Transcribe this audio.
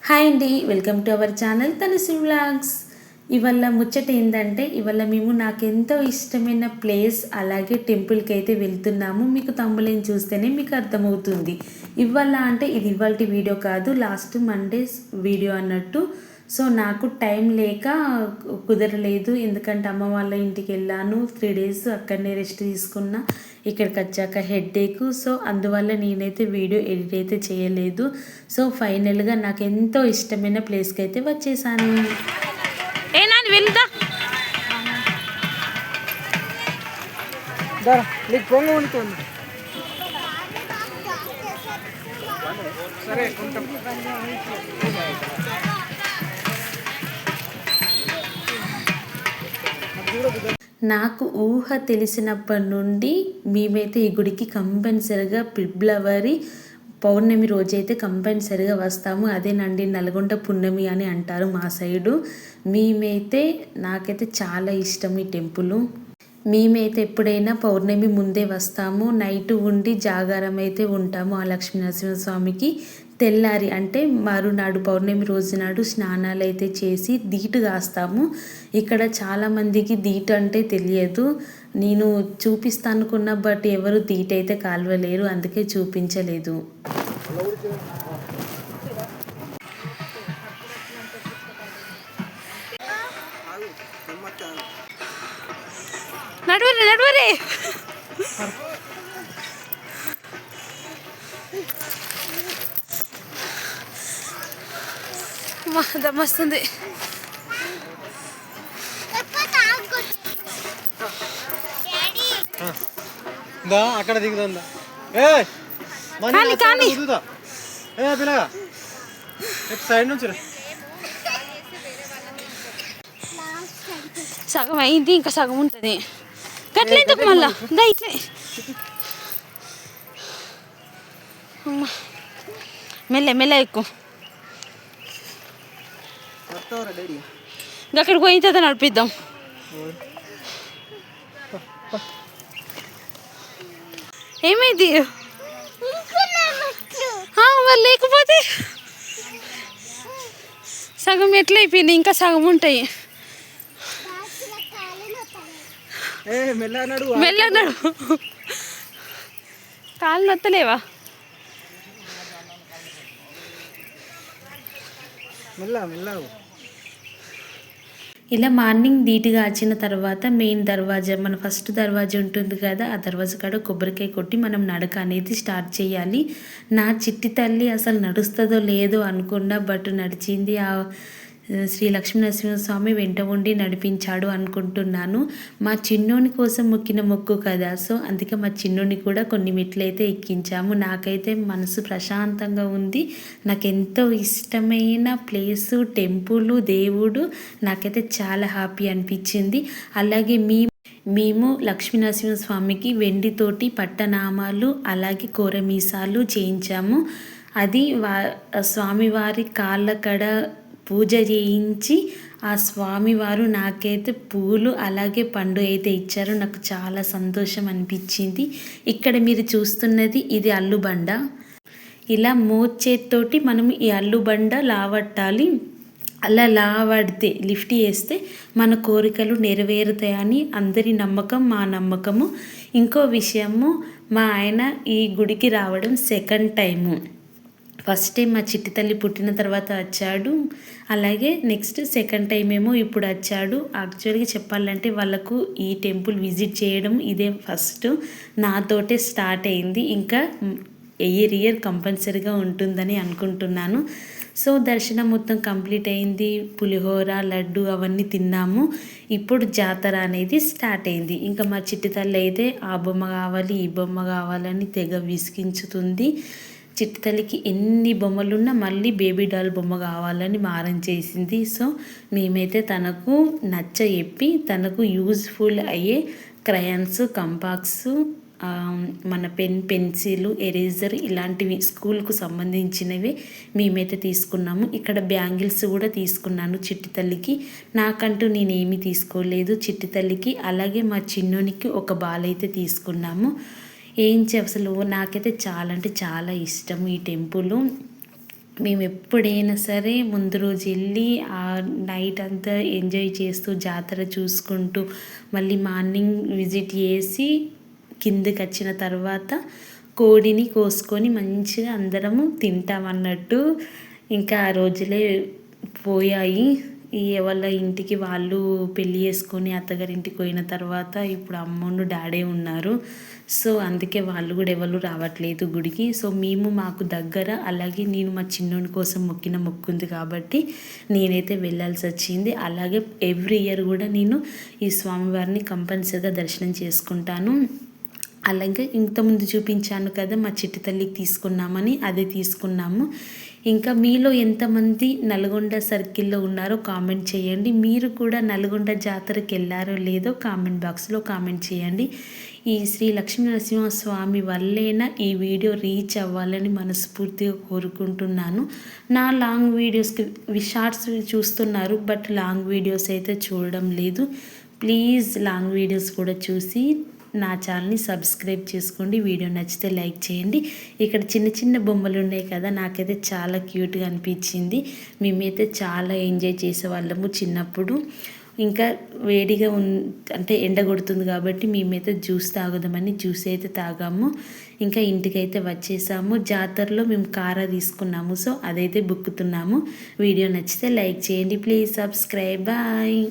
Hi అండి, welcome to our channel Tanushree vlogs. ఇవాళ ముచ్చట ఏంటంటే ఇవాళ మేము నాకెంతో ఇష్టమైన ప్లేస్ అలాగే టెంపుల్కి అయితే వెళ్తున్నాము. మీకు తమ్ముళ్ళని చూస్తేనే మీకు అర్థమవుతుంది. ఇవాళ అంటే ఇది ఇవాల్టి వీడియో కాదు, లాస్ట్ మండేస్ వీడియో అన్నట్టు. సో నాకు టైం లేక కుదరలేదు, ఎందుకంటే అమ్మ వాళ్ళ ఇంటికి వెళ్ళాను. 3 days అక్కడనే రెస్ట్ తీసుకున్నా. ఇక్కడికి వచ్చాక హెడేక్, సో అందువల్ల నేనైతే వీడియో ఎడిట్ అయితే చేయలేదు. సో ఫైనల్గా నాకు ఎంతో ఇష్టమైన ప్లేస్కి అయితే వచ్చేసాను. వెళ్తా నాకు ఊహ తెలిసినప్పటి నుండి మేమైతే ఈ గుడికి కంపల్సరిగా ఫిబ్రవరి పౌర్ణమి రోజైతే కంపల్సరిగా వస్తాము. అదేనండి నల్గొండ పున్నమి అని అంటారు మా సైడు. నాకైతే చాలా ఇష్టం ఈ టెంపుల్. మేమైతే ఎప్పుడైనా పౌర్ణమి ముందే వస్తాము. నైట్ ఉండి జాగారం అయితే ఉంటాము ఆ లక్ష్మీనరసింహస్వామికి. తెల్లారి అంటే మరునాడు పౌర్ణమి రోజు నాడు స్నానాలు అయితే చేసి దీటు కాస్తాము. ఇక్కడ చాలామందికి దీటు అంటే తెలియదు. నేను చూపిస్తాను అనుకున్నా, బట్ ఎవరు దీటు అయితే కాల్వలేరు, అందుకే చూపించలేదు. నడువరే దమ్మస్తుంది. అక్కడ దిగుదా పిల్లగా సైడ్ నుంచి సగం అయింది, ఇంకా సగం ఉంటుంది. గట్లయితే మళ్ళా ఇట్లే మెల్ల ఎక్కువ అక్కడికి పోయిన తర్వాత నడిపిద్దాం. ఏమైంది మరి లేకపోతే సగం ఎట్లయిపోయింది, ఇంకా సగం ఉంటాయి. మెల్లన్నాడు కాళ్ళు నొత్తలేవా? ఇలా మార్నింగ్ నీట్గా వచ్చిన తర్వాత మెయిన్ దర్వాజా, మన ఫస్ట్ దర్వాజా ఉంటుంది కదా, ఆ దర్వాజా కాడ కొబ్బరికాయ కొట్టి మనం నడక అనేది స్టార్ట్ చేయాలి. నా చిట్టి తల్లి అసలు నడుస్తుందో లేదో అనుకున్నా, బట్ నడిచింది. ఆ శ్రీ లక్ష్మీనరసింహస్వామి వెంట ఉండి నడిపించాడు అనుకుంటున్నాను. మా చిన్నోని కోసం మొక్కిన మొక్కు కదా, సో అందుకే మా చిన్నోని కూడా కొన్ని మెట్లు అయితే ఎక్కించాము. నాకైతే మనసు ప్రశాంతంగా ఉంది. నాకు ఎంతో ఇష్టమైన ప్లేసు, టెంపుల్, దేవుడు, నాకైతే చాలా హ్యాపీ అనిపించింది. అలాగే మేము లక్ష్మీనరసింహస్వామికి వెండితోటి పట్టనామాలు అలాగే కోరమీసాలు చేయించాము. అది స్వామివారి కాళ్ళ కడ పూజ చేయించి ఆ స్వామివారు నాకైతే పూలు అలాగే పండు అయితే ఇచ్చారు. నాకు చాలా సంతోషం అనిపించింది. ఇక్కడ మీరు చూస్తున్నది ఇది అల్లుబండ. ఇలా మోచేత్తోటి మనం ఈ అల్లుబండ లావట్టాలి. అలా లావడితే లిఫ్ట్ చేస్తే మన కోరికలు నెరవేరుతాయని అందరి నమ్మకం, మా నమ్మకము. ఇంకో విషయము, మా ఆయన ఈ గుడికి రావడం సెకండ్ టైము. ఫస్ట్ టైం మా చిట్టి తల్లి పుట్టిన తర్వాత వచ్చాడు, అలాగే నెక్స్ట్ సెకండ్ టైం ఏమో ఇప్పుడు వచ్చాడు. యాక్చువల్గా చెప్పాలంటే వాళ్ళకు ఈ టెంపుల్ విజిట్ చేయడం ఇదే ఫస్ట్. నాతోటే స్టార్ట్ అయింది, ఇంకా ఇయర్ కంపల్సరీగా ఉంటుందని అనుకుంటున్నాను. సో దర్శనం మొత్తం కంప్లీట్ అయింది. పులిహోర, లడ్డు అవన్నీ తిన్నాము. ఇప్పుడు జాతర అనేది స్టార్ట్ అయింది. ఇంకా మా చిట్టి తల్లి అయితే ఆ బొమ్మ కావాలి, ఈ బొమ్మ కావాలని తెగ విసిగించుతుంది. చిట్టి తల్లికి ఎన్ని బొమ్మలున్నా మళ్ళీ బేబీ డాల్ బొమ్మ కావాలని మారం చేసింది. సో మేమైతే తనకు చెప్పి తనకు యూజ్ఫుల్ అయ్యే క్రయాన్స్, కంపాక్స్, మన పెన్సిల్, ఎరేజర్ ఇలాంటివి స్కూల్కు సంబంధించినవి మేమైతే తీసుకున్నాము. ఇక్కడ బ్యాంగిల్స్ కూడా తీసుకున్నాను చిట్టి తల్లికి. నాకంటూ నేనేమీ తీసుకోలేదు చిట్టి తల్లికి. అలాగే మా చిన్నోనికి ఒక బాల్ అయితే తీసుకున్నాము. అసలు నాకైతే చాలా అంటే చాలా ఇష్టం ఈ టెంపుల్. మేము ఎప్పుడైనా సరే ముందు రోజు వెళ్ళి ఆ నైట్ అంతా ఎంజాయ్ చేస్తూ జాతర చూసుకుంటూ మళ్ళీ మార్నింగ్ విజిట్ చేసి కిందకి వచ్చిన తర్వాత కోడిని కోసుకొని మంచిగా అందరము తింటామన్నట్టు. ఇంకా ఆ రోజులే పోయాయి. వాళ్ళ ఇంటికి వాళ్ళు పెళ్ళి చేసుకొని అత్తగారింటికి పోయిన తర్వాత ఇప్పుడు అమ్మను డాడీ ఉన్నారు. సో అందుకే వాళ్ళు కూడా ఎవరు రావట్లేదు గుడికి. సో మేము మాకు దగ్గర, అలాగే నేను మా చిన్నోని కోసం మొక్కిన మొక్కుంది కాబట్టి నేనైతే వెళ్ళాల్సి వచ్చింది. అలాగే ఎవ్రీ ఇయర్ కూడా నేను ఈ స్వామివారిని కంపల్సరీగా దర్శనం చేసుకుంటాను. అలాగే ఇంతకుముందు చూపించాను కదా మా చిట్టి తల్లికి తీసుకున్నామని, అదే తీసుకున్నాము. ఇంకా మీలో ఎంతమంది నల్గొండ సర్కిల్లో ఉన్నారో కామెంట్ చేయండి. మీరు కూడా నల్గొండ జాతరకి వెళ్ళారో లేదో కామెంట్ బాక్స్లో కామెంట్ చేయండి. ఈ శ్రీ లక్ష్మీ నరసింహస్వామి వల్లేనా ఈ వీడియో రీచ్ అవ్వాలని మనస్ఫూర్తిగా కోరుకుంటున్నాను. నా లాంగ్ వీడియోస్కి షార్ట్స్ చూస్తున్నారు, బట్ లాంగ్ వీడియోస్ అయితే చూడడం లేదు. ప్లీజ్ లాంగ్ వీడియోస్ కూడా చూసి నా ఛానల్ని సబ్స్క్రైబ్ చేసుకోండి. వీడియో నచ్చితే లైక్ చేయండి. ఇక్కడ చిన్న చిన్న బొమ్మలు ఉన్నాయి కదా, నాకైతే చాలా క్యూట్గా అనిపించింది. మేమైతే చాలా ఎంజాయ్ చేసేవాళ్ళము చిన్నప్పుడు. ఇంకా వేడిగా అంటే ఎండ కొడుతుంది కాబట్టి మేమైతే జ్యూస్ తాగుదామని జ్యూస్ అయితే తాగాము. ఇంకా ఇంటికైతే వచ్చేసాము. జాతరలో మేము కారా తీసుకున్నాము, సో అదైతే బుక్కుతున్నాము. వీడియో నచ్చితే లైక్ చేయండి. Please subscribe. బాయ్.